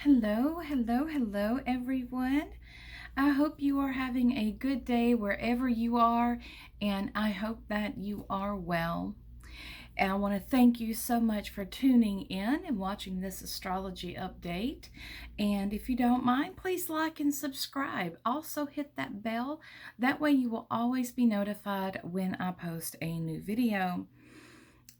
Hello, hello, hello, everyone. I hope you are having a good day wherever you are, and I hope that you are well. And I want to thank you so much for tuning in and watching this astrology update. And if you don't mind, please like and subscribe. Also, hit that bell. That way, you will always be notified when I post a new video.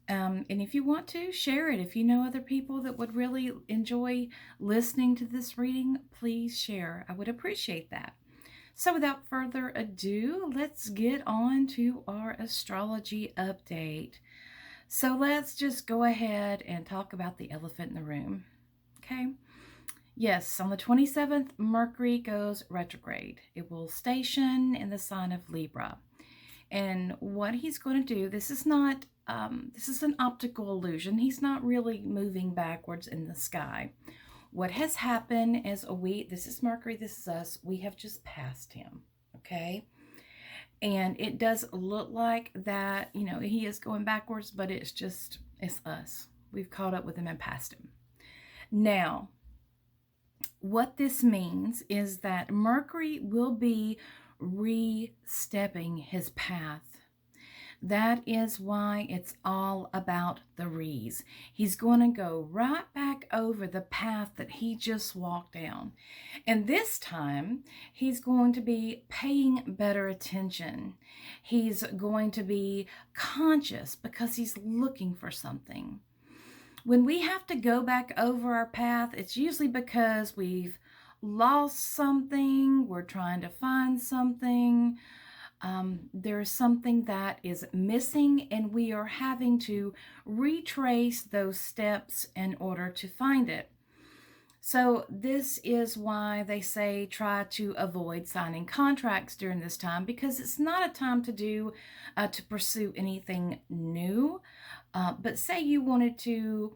And if you want to, share it. If you know other people that would really enjoy listening to this reading, please share. I would appreciate that. So without further ado, let's get on to our astrology update. So let's just go ahead and talk about the elephant in the room. Okay? Yes, on the 27th, Mercury goes retrograde. It will station in the sign of Libra. And what he's going to do, this is an optical illusion. He's not really moving backwards in the sky. What has happened is this is Mercury, this is us, we have just passed him, okay? And it does look like that, he is going backwards, but it's us. We've caught up with him and passed him. Now, what this means is that Mercury will be re-stepping his path. That is why it's all about the re's. He's going to go right back over the path that he just walked down. And this time, he's going to be paying better attention. He's going to be conscious because he's looking for something. When we have to go back over our path, it's usually because we've lost something, we're trying to find something, there's something that is missing, and we are having to retrace those steps in order to find it. So this is why they say try to avoid signing contracts during this time, because it's not a time to pursue anything new. But say you wanted to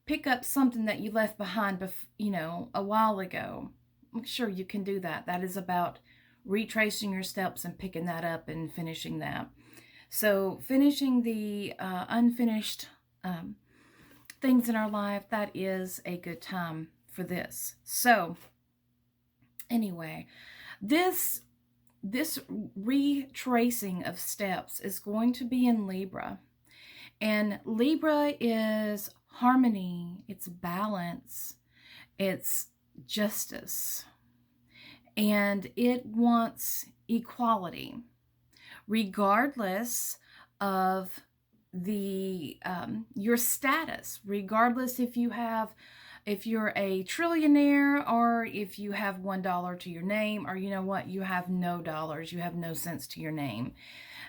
pick up something that you left behind, a while ago. I'm sure you can do that. That is about retracing your steps and picking that up and finishing that. So finishing the unfinished things in our life, that is a good time for this. So anyway, this retracing of steps is going to be in Libra. And Libra is harmony, it's balance, it's justice, and it wants equality, regardless of your status, regardless if you're a trillionaire or if you have $1 to your name, or you have no dollars, you have no cents to your name.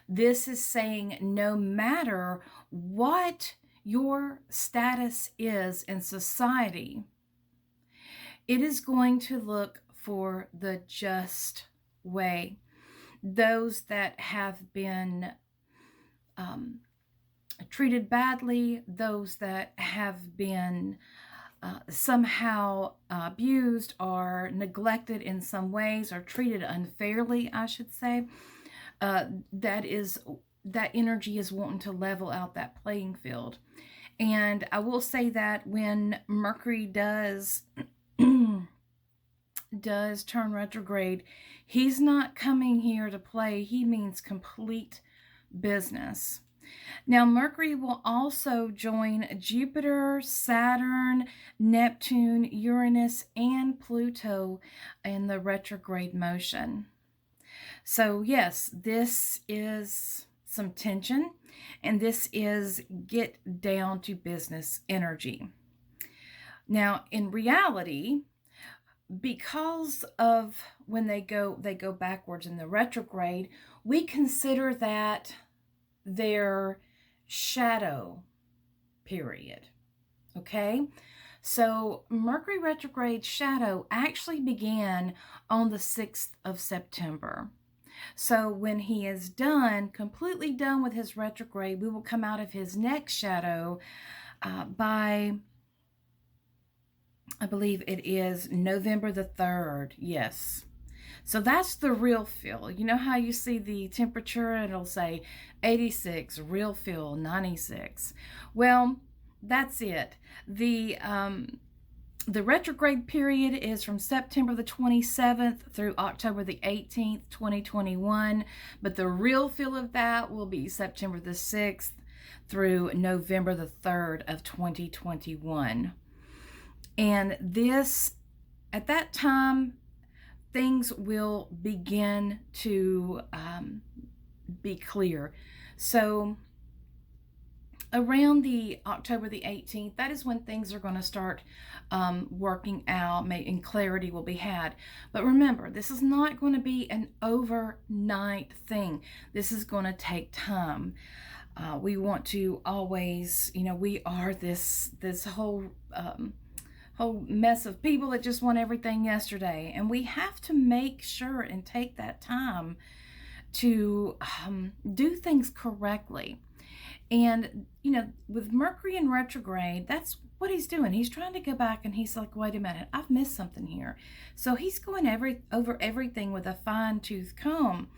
This is saying no matter what your status is in society, it is going to look for the just way. Those that have been treated badly, those that have been somehow abused or neglected in some ways, or treated unfairly, I should say, that energy is wanting to level out that playing field. And I will say that when Mercury does turn retrograde, he's not coming here to play. He means complete business. Now, Mercury will also join Jupiter, Saturn, Neptune, Uranus, and Pluto in the retrograde motion. So yes, this is some tension, and this is get down to business energy. Now, in reality, because of when they go backwards in the retrograde, we consider that their shadow period. Okay? So Mercury retrograde shadow actually began on the 6th of September. So when he is completely done with his retrograde, we will come out of his next shadow by, I believe it is November the 3rd. Yes. So that's the real feel. You know how you see the temperature, it'll say 86, real feel 96. Well, that's it. The The retrograde period is from September the 27th through October the 18th, 2021. But the real feel of that will be September the 6th through November the 3rd of 2021. And this, at that time, things will begin to be clear. So around the October the 18th, that is when things are going to start working out, and clarity will be had. But remember, this is not going to be an overnight thing. This is going to take time. We want to always, we are this whole mess of people that just want everything yesterday, and we have to make sure and take that time to do things correctly. And, with Mercury in retrograde, that's what he's doing. He's trying to go back and he's like, wait a minute, I've missed something here. So he's going over everything with a fine-tooth comb.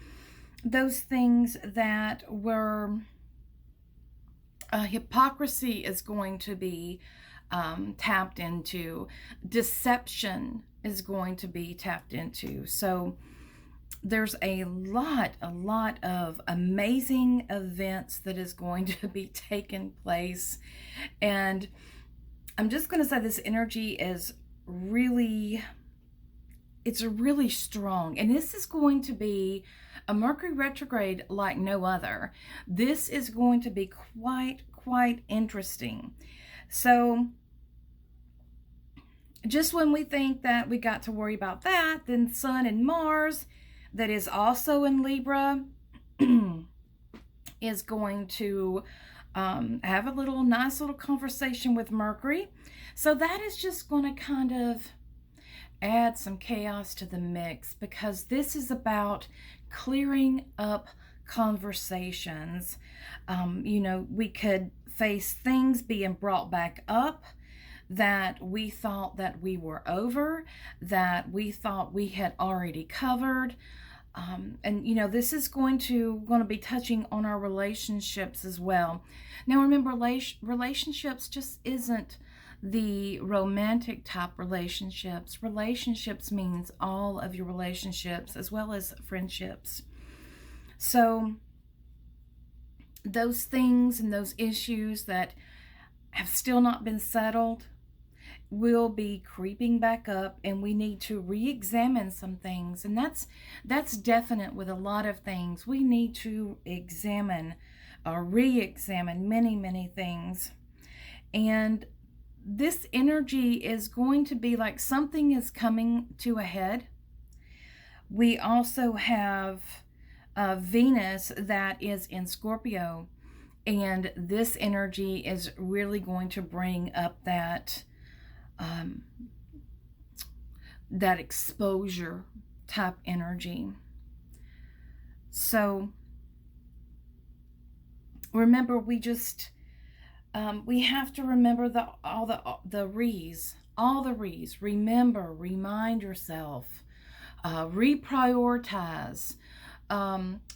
Those things that were hypocrisy is going to be tapped into. Deception is going to be tapped into. So there's a lot of amazing events that is going to be taking place. And I'm just going to say this energy is really, it's really strong. And this is going to be a Mercury retrograde like no other. This is going to be quite interesting. So just when we think that we got to worry about that, then Sun and Mars, that is also in Libra, is going to have a nice little conversation with Mercury. So that is just going to kind of add some chaos to the mix, because this is about clearing up conversations. We could face things being brought back up that we thought that we were over, that we thought we had already covered. And this is going to be touching on our relationships as well. Now remember, relationships just isn't the romantic type relationships. Relationships means all of your relationships as well as friendships. So those things and those issues that have still not been settled will be creeping back up, and we need to re-examine some things. And that's definite with a lot of things. We need to examine or re-examine many things. And this energy is going to be like something is coming to a head. We also have Venus that is in Scorpio, and this energy is really going to bring up that exposure type energy. So remember, we have to remember all the re's. Remember, remind yourself, reprioritize.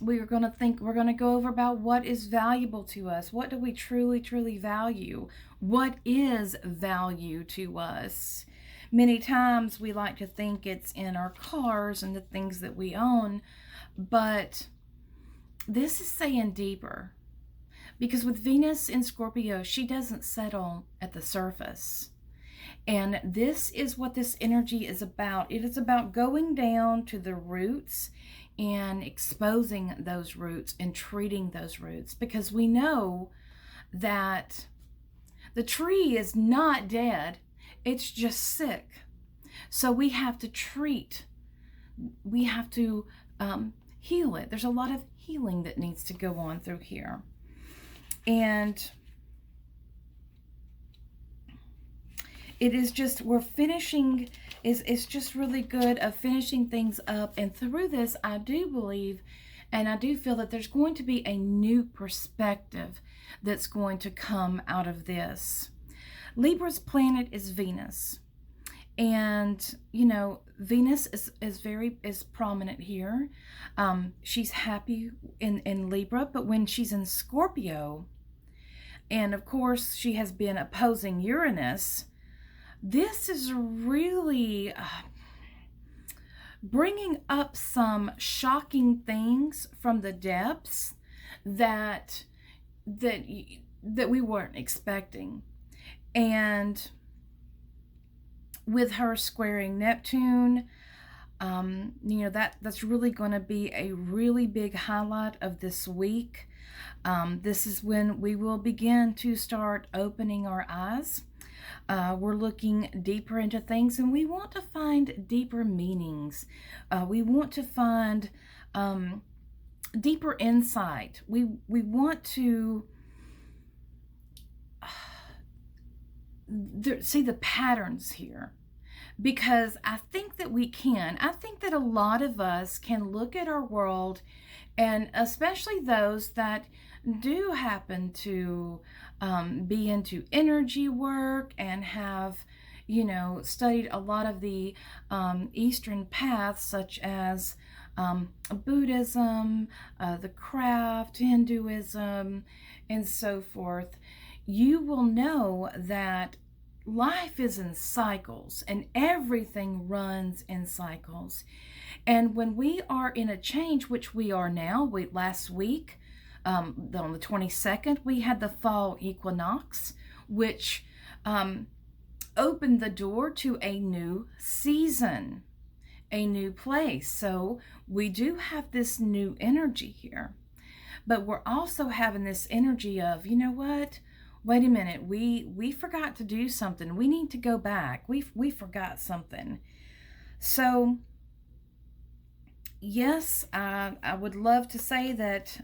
We're going to go over about what is valuable to us. What do we truly value? What is value to us? Many times we like to think it's in our cars and the things that we own, but this is saying deeper. Because with Venus in Scorpio, she doesn't settle at the surface. And this is what this energy is about. It is about going down to the roots and exposing those roots and treating those roots, because we know that the tree is not dead, it's just sick. So we have to treat, we have to heal it. There's a lot of healing that needs to go on through here. And it is just, we're finishing, it's just really good of finishing things up. And through this, I do believe, and I do feel that there's going to be a new perspective that's going to come out of this. Libra's planet is Venus. And, Venus is prominent here. She's happy in Libra, but when she's in Scorpio, and of course she has been opposing Uranus, this is really bringing up some shocking things from the depths that that that we weren't expecting. And with her squaring Neptune, that's really going to be a really big highlight of this week. This is when we will begin to start opening our eyes. We're looking deeper into things, and we want to find deeper meanings. We want to find deeper insight. We want to see the patterns here, because I think that we can. I think that a lot of us can look at our world, and especially those that do happen to be into energy work and have, studied a lot of the Eastern paths, such as Buddhism, the craft, Hinduism, and so forth. You will know that life is in cycles, and everything runs in cycles. And when we are in a change, which we are now, last week, on the 22nd, we had the fall equinox, which opened the door to a new season, a new place. So we do have this new energy here, but we're also having this energy of, you know what? Wait a minute, we forgot to do something. We need to go back. We forgot something. So yes, I would love to say that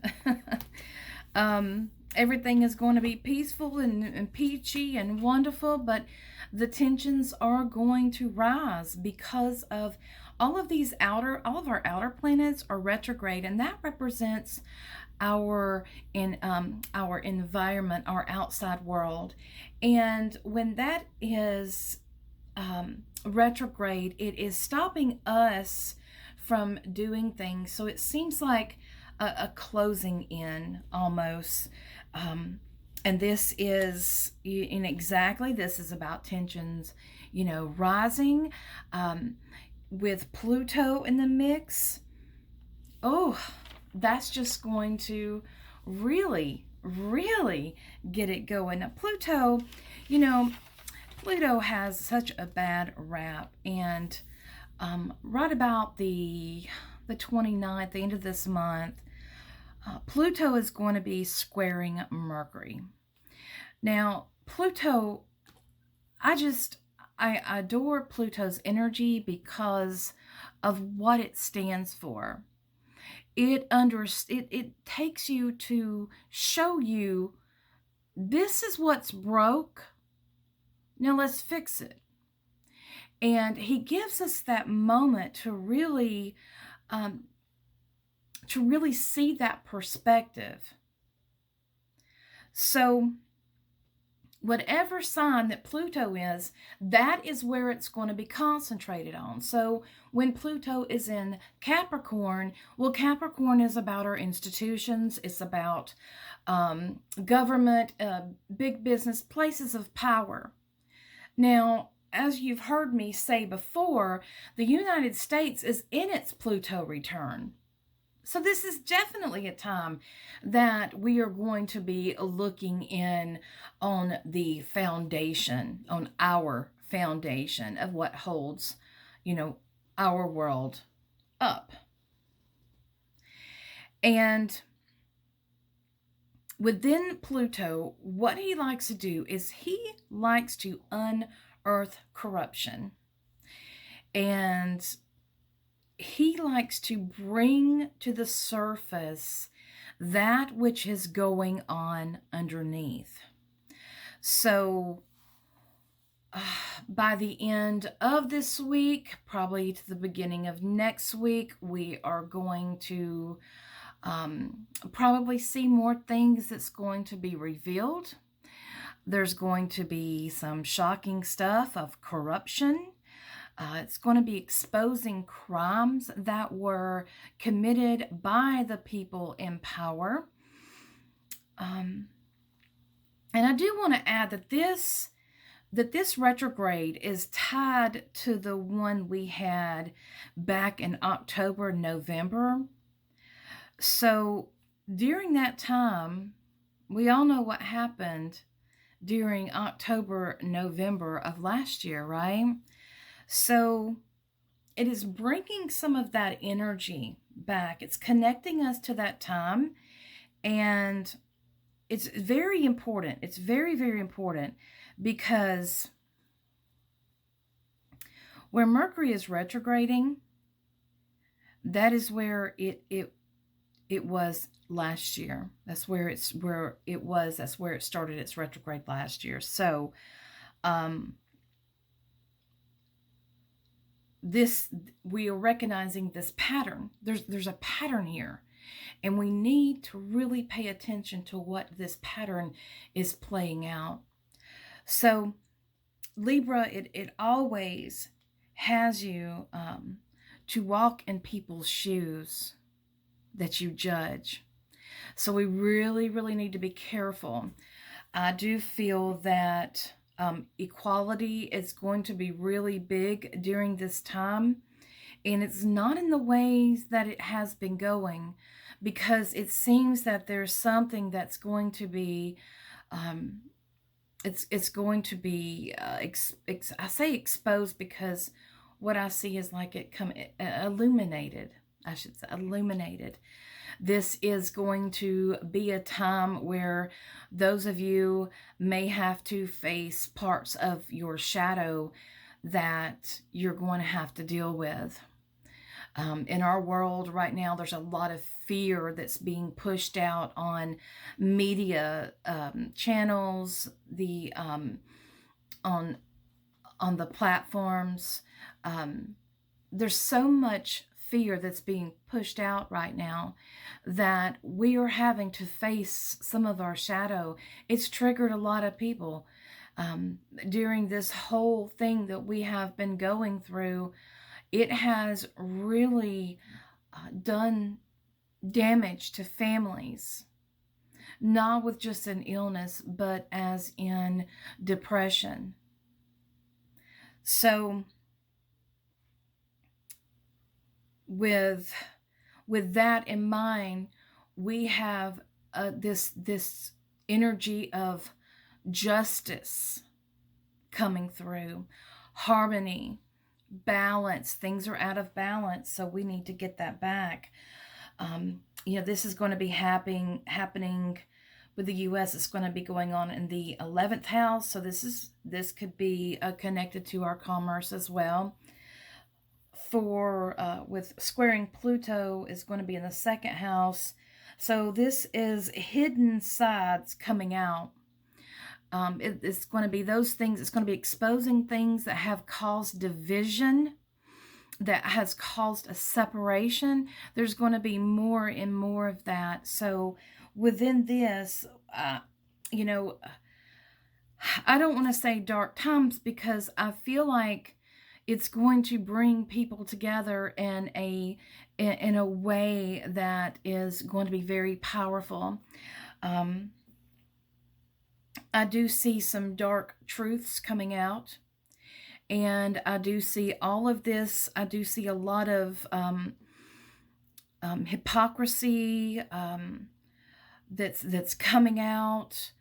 everything is going to be peaceful and peachy and wonderful, but the tensions are going to rise because of all of our outer planets are retrograde, and that represents our environment, our outside world. And when that is retrograde, it is stopping us from doing things. So it seems like a closing in almost. And this is this is about tensions, rising, with Pluto in the mix. Oh, that's just going to really, really get it going. Now, Pluto has such a bad rap, and right about the 29th, the end of this month, Pluto is going to be squaring Mercury. Now, Pluto, I adore Pluto's energy because of what it stands for. It takes you to show you, this is what's broke. Now let's fix it. And he gives us that moment to really see that perspective. So whatever sign that Pluto is, that is where it's going to be concentrated on. So when Pluto is in Capricorn, well, Capricorn is about our institutions. It's about government, big business, places of power. Now, as you've heard me say before, the United States is in its Pluto return. So this is definitely a time that we are going to be looking in on the foundation, on our foundation of what holds, our world up. And within Pluto, what he likes to do is he likes to unearth corruption. And he likes to bring to the surface that which is going on underneath. So by the end of this week, probably to the beginning of next week, we are going to probably see more things that's going to be revealed. There's going to be some shocking stuff of corruption. It's going to be exposing crimes that were committed by the people in power. And I do want to add that this that this retrograde is tied to the one we had back in October, November. So during that time, we all know what happened during October, November of last year, right? So it is bringing some of that energy back. It's connecting us to that time. And it's very important. It's very, very important because where Mercury is retrograding, that is where it was last year. That's where it was. That's where it started its retrograde last year. So, we are recognizing this pattern. There's a pattern here, and we need to really pay attention to what this pattern is playing out. So, Libra, it always has you to walk in people's shoes that you judge. So we really, really need to be careful. I do feel that equality is going to be really big during this time. And it's not in the ways that it has been going, because it seems that there's something that's going to be, it's going to be, I say exposed because what I see is like it illuminated. I should say illuminated. This is going to be a time where those of you may have to face parts of your shadow that you're going to have to deal with. In our world right now, there's a lot of fear that's being pushed out on media channels, on the platforms. There's so much fear that's being pushed out right now that we are having to face some of our shadow. It's triggered a lot of people during this whole thing that we have been going through. It has really done damage to families, not with just an illness, but as in depression. So with that in mind, we have this energy of justice coming through, harmony, balance. Things are out of balance, so we need to get that back. This is going to be happening with the U.S. It's going to be going on in the 11th house, so this could be connected to our commerce as well. With squaring Pluto is going to be in the 2nd house, so this is hidden sides coming out. It's going to be those things. It's going to be exposing things that have caused division, that has caused a separation. There's going to be more and more of that. So within this, I don't want to say dark times, because I feel like it's going to bring people together in a way that is going to be very powerful. I do see some dark truths coming out, and I do see all of this. I do see a lot of hypocrisy that's coming out.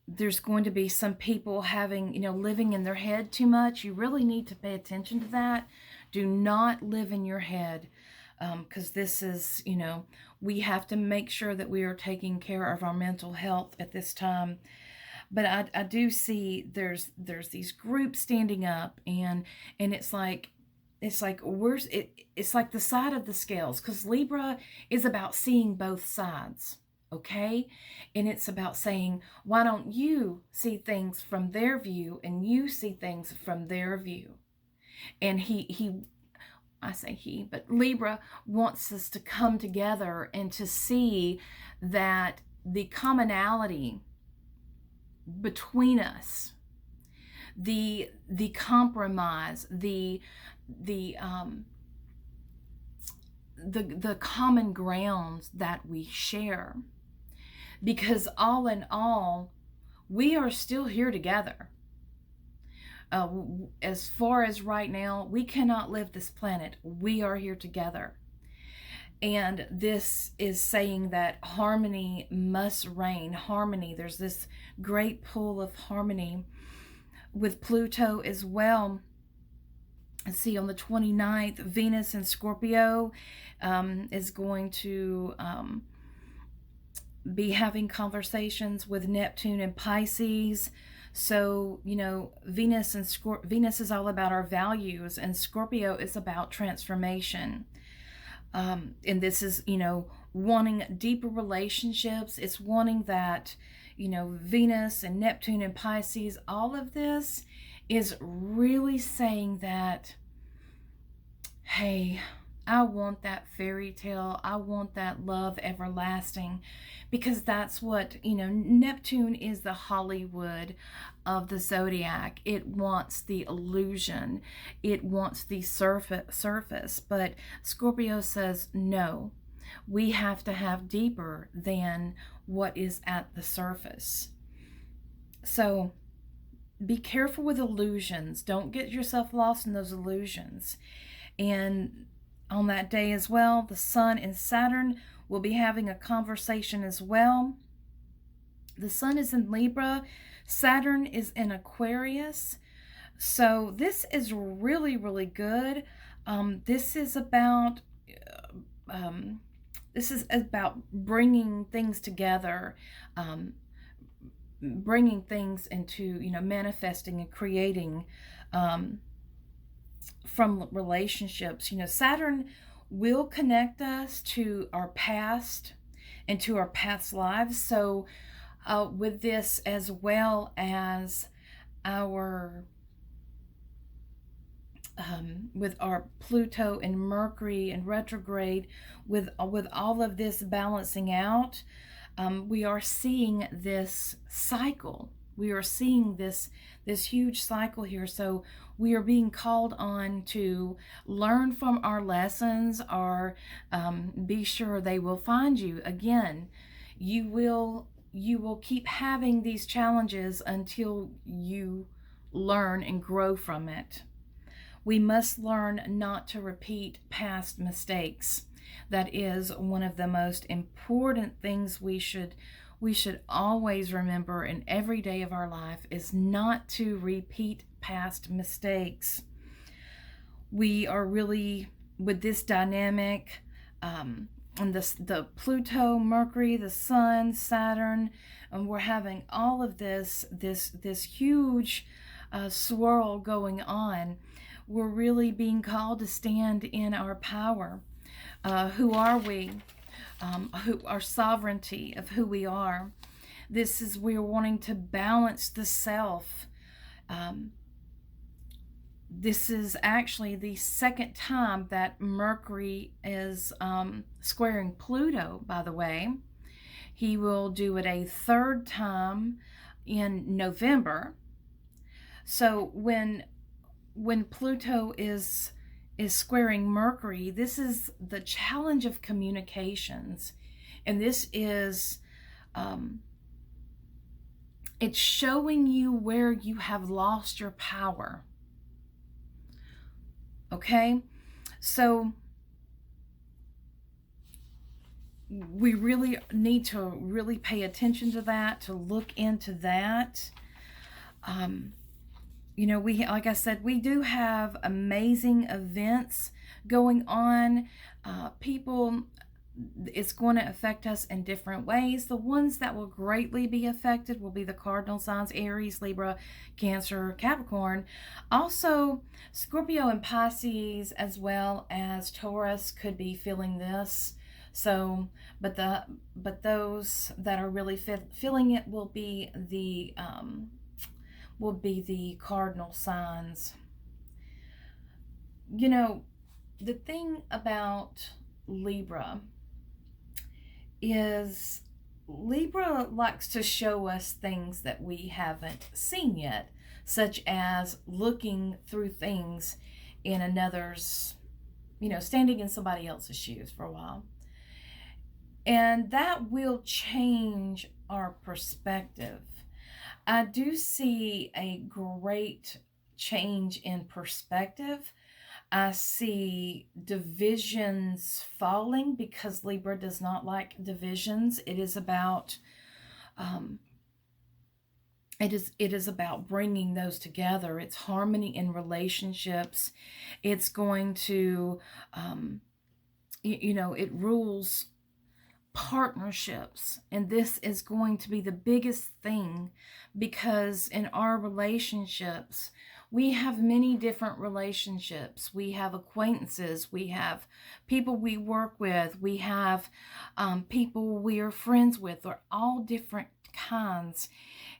There's going to be some people living in their head too much. You really need to pay attention to that. Do not live in your head, because this is, we have to make sure that we are taking care of our mental health at this time. But I do see there's these groups standing up, and it's like it's like the side of the scales, because Libra is about seeing both sides. Okay? And it's about saying, why don't you see things from their view and you see things from their view? And but Libra wants us to come together and to see that the commonality between us, the compromise, the common grounds that we share. Because all in all, we are still here together. As far as right now, we cannot live this planet. We are here together. And this is saying that harmony must reign. Harmony, there's this great pull of harmony with Pluto as well. See, on the 29th, Venus in Scorpio is going to be having conversations with Neptune and Pisces. So, you know, Venus is all about our values, and Scorpio is about transformation. And this is, you know, wanting deeper relationships. It's wanting that, you know, Venus and Neptune and Pisces, all of this is really saying that, hey, I want that fairy tale. I want that love everlasting, because that's what, you know, Neptune is the Hollywood of the zodiac. It wants the illusion. It wants the surface. But Scorpio says, no, we have to have deeper than what is at the surface. So be careful with illusions. Don't get yourself lost in those illusions. And on that day as well, the Sun and Saturn will be having a conversation as well. The Sun is in Libra, Saturn is in Aquarius. So this is really, really good. This is about bringing things together, bringing things into, you know, manifesting and creating from relationships. You know, Saturn will connect us to our past and to our past lives. So with this, as well as our with our Pluto and Mercury and retrograde, with all of this balancing out, we are seeing this cycle. We are seeing this huge cycle here. So we are being called on to learn from our lessons, or be sure they will find you. Again, you will keep having these challenges until you learn and grow from it. We must learn not to repeat past mistakes. That is one of the most important things we should always remember in every day of our life, is not to repeat past mistakes. We are really, with this dynamic, and the Pluto, Mercury, the Sun, Saturn, and we're having all of this huge swirl going on. We're really being called to stand in our power. Who are we? Our sovereignty of who we are. This is, we're wanting to balance the self. This is actually the second time that Mercury is squaring Pluto, by the way. He will do it a third time in November. So when Pluto is squaring Mercury, this is the challenge of communications. And this is, it's showing you where you have lost your power. Okay? So we really need to really pay attention to that, to look into that. You know, like I said, we do have amazing events going on. People, it's going to affect us in different ways. The ones that will greatly be affected will be the cardinal signs: Aries, Libra, Cancer, Capricorn. Also, Scorpio and Pisces, as well as Taurus, could be feeling this. So, but those that are really feeling it will be the cardinal signs. You know, the thing about Libra is Libra likes to show us things that we haven't seen yet, such as looking through things in another's, you know, standing in somebody else's shoes for a while. And that will change our perspective. I do see a great change in perspective. I see divisions falling because Libra does not like divisions. It is about um, it is about bringing those together. It's harmony in relationships. It's going to it rules partnerships, and this is going to be the biggest thing, because in our relationships we have many different relationships. We have acquaintances, we have people we work with, we have people we are friends with. They're all different kinds,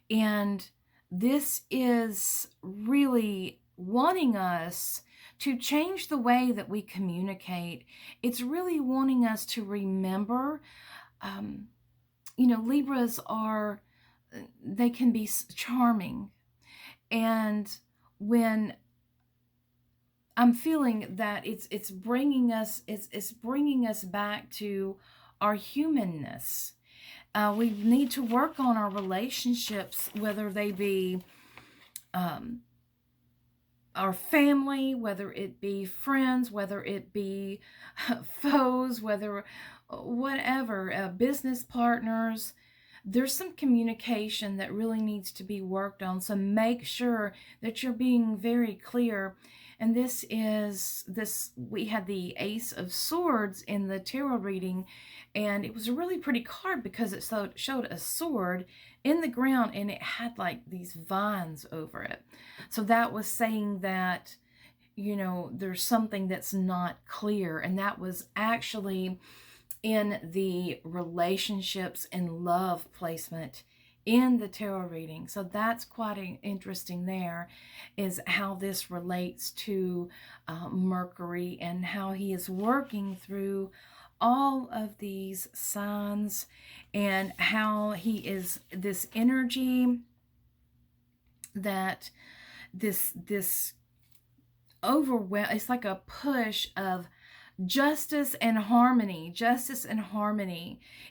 and this is really wanting us to change the way that we communicate. It's really wanting us to remember, Libras they can be charming. And when I'm feeling that it's bringing us back to our humanness. We need to work on our relationships, whether they be our family, whether it be friends, whether it be foes, whatever, business partners. There's some communication that really needs to be worked on. So make sure that you're being very clear. And we had the Ace of Swords in the tarot reading, and it was a really pretty card because it showed a sword in the ground and it had like these vines over it. So that was saying that, there's something that's not clear. And that was actually in the relationships and love placement in the tarot reading. So that's quite interesting there, is how this relates to Mercury and how he is working through all of these signs, and how he is this energy that this overwhelm. It's like a push of justice and harmony.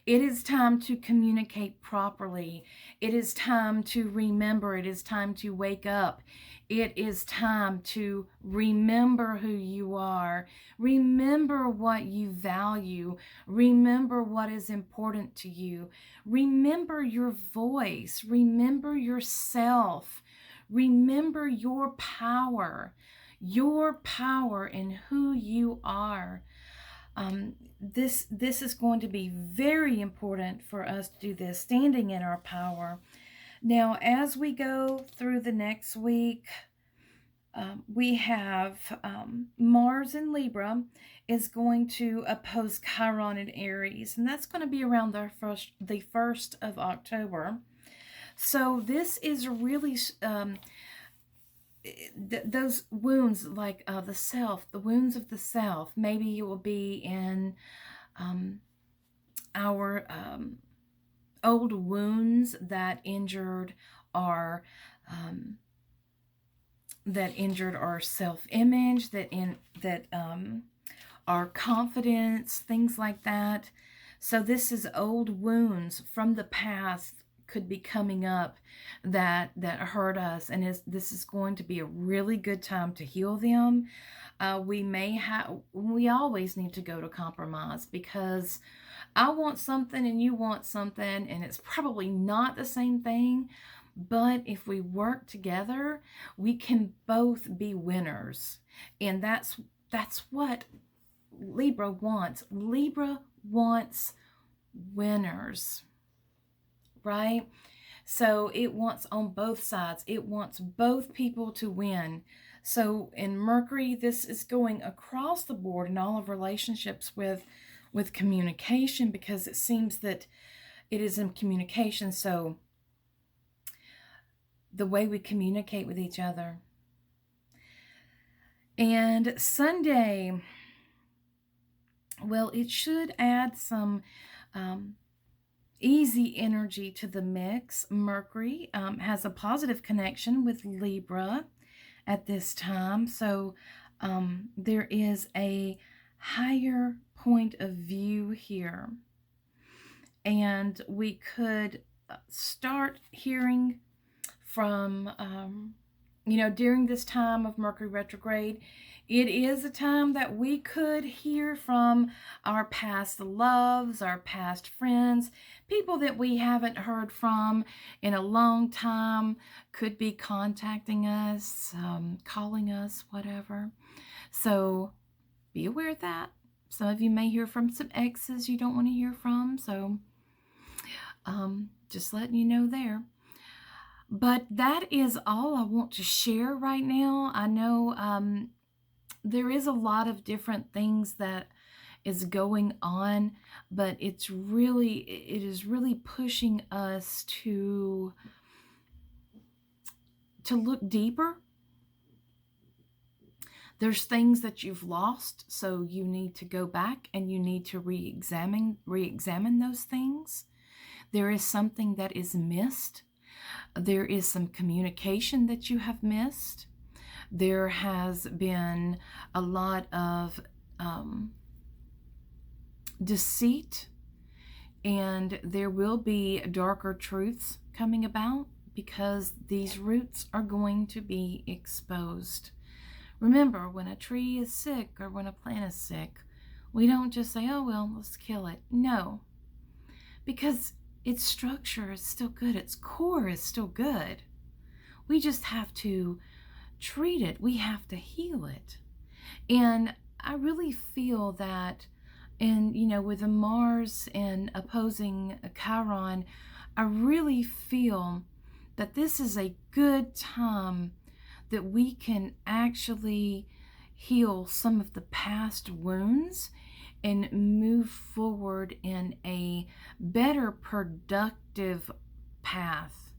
It is time to communicate properly. It is time to remember. It is time to wake up. It is time to remember who you are. Remember what you value. Remember what is important to you. Remember your voice. Remember yourself. Remember your power in who you are. This is going to be very important for us to do this, standing in our power. Now, as we go through the next week, we have Mars in Libra is going to oppose Chiron in Aries, and that's going to be around the 1st of October. So this is really those wounds, like the wounds of the self. Maybe you will be in our old wounds that injured our self-image, that our confidence, things like that. So this is old wounds from the past could be coming up that hurt us, and this is going to be a really good time to heal them. We always need to go to compromise, because I want something and you want something, and it's probably not the same thing, but if we work together, we can both be winners. And that's what Libra wants. Libra wants winners, right? So it wants on both sides. It wants both people to win. So in Mercury, this is going across the board in all of relationships with communication, because it seems that it is in communication. So the way we communicate with each other. And Sunday, well, it should add some easy energy to the mix. Mercury has a positive connection with Libra at this time. So there is a higher point of view here. And we could start hearing from, during this time of Mercury retrograde, it is a time that we could hear from our past loves, our past friends, people that we haven't heard from in a long time could be contacting us, calling us, whatever. So be aware of that. Some of you may hear from some exes you don't want to hear from, so just letting you know there. But that is all I want to share right now. I know there is a lot of different things that is going on, but it is really pushing us to look deeper. There's things that you've lost, so you need to go back and you need to re-examine those things. There is something that is missed. There is some communication that you have missed. There has been a lot of deceit, and there will be darker truths coming about because these roots are going to be exposed. Remember, when a tree is sick or when a plant is sick, we don't just say, oh, well, let's kill it. No, because its structure is still good. Its core is still good. We just have to treat it. We have to heal it. And I really feel that, and with the Mars and opposing Chiron, I really feel that this is a good time that we can actually heal some of the past wounds and move forward in a better, productive path.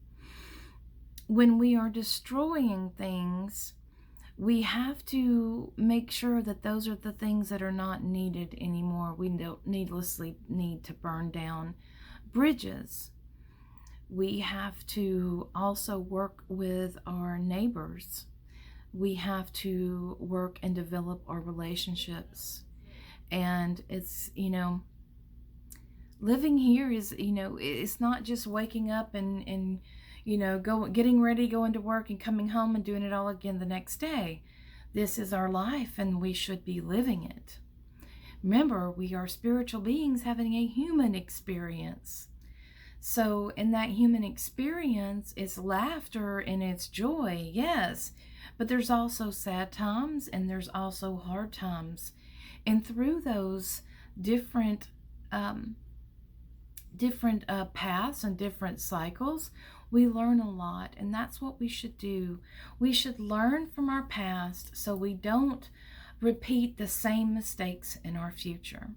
When we are destroying things, we have to make sure that those are the things that are not needed anymore. We don't needlessly need to burn down bridges. We have to also work with our neighbors. We have to work and develop our relationships. And it's, living here is, it's not just waking up and getting ready, going to work and coming home and doing it all again the next day. This is our life and we should be living it. Remember, we are spiritual beings having a human experience. So in that human experience, it's laughter and it's joy, yes, but there's also sad times and there's also hard times. And through those different paths and different cycles, we learn a lot, and that's what we should do. We should learn from our past so we don't repeat the same mistakes in our future.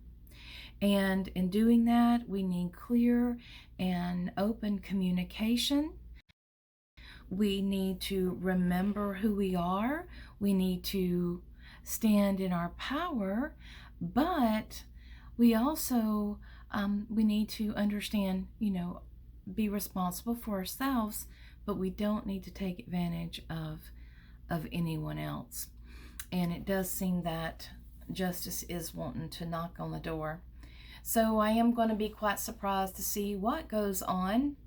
And in doing that, we need clear and open communication. We need to remember who we are. We need to stand in our power, but we also we need to understand, be responsible for ourselves, but we don't need to take advantage of anyone else. And it does seem that justice is wanting to knock on the door. So I am going to be quite surprised to see what goes on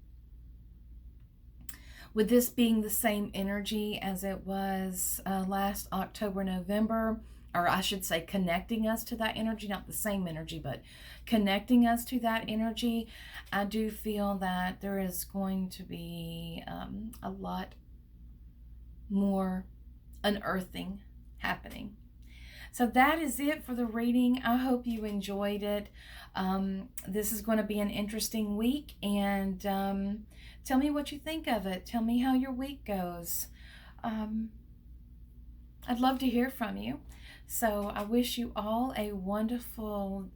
with this being the same energy as it was last October, November, or I should say connecting us to that energy, not the same energy, but connecting us to that energy. I do feel that there is going to be a lot more unearthing happening. So that is it for the reading. I hope you enjoyed it. This is going to be an interesting week, and tell me what you think of it. Tell me how your week goes. I'd love to hear from you. So I wish you all a wonderful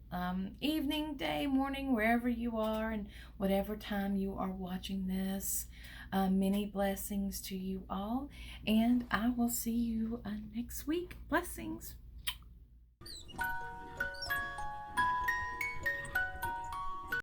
evening, day, morning, wherever you are and whatever time you are watching this. Many blessings to you all, and I will see you next week. Blessings.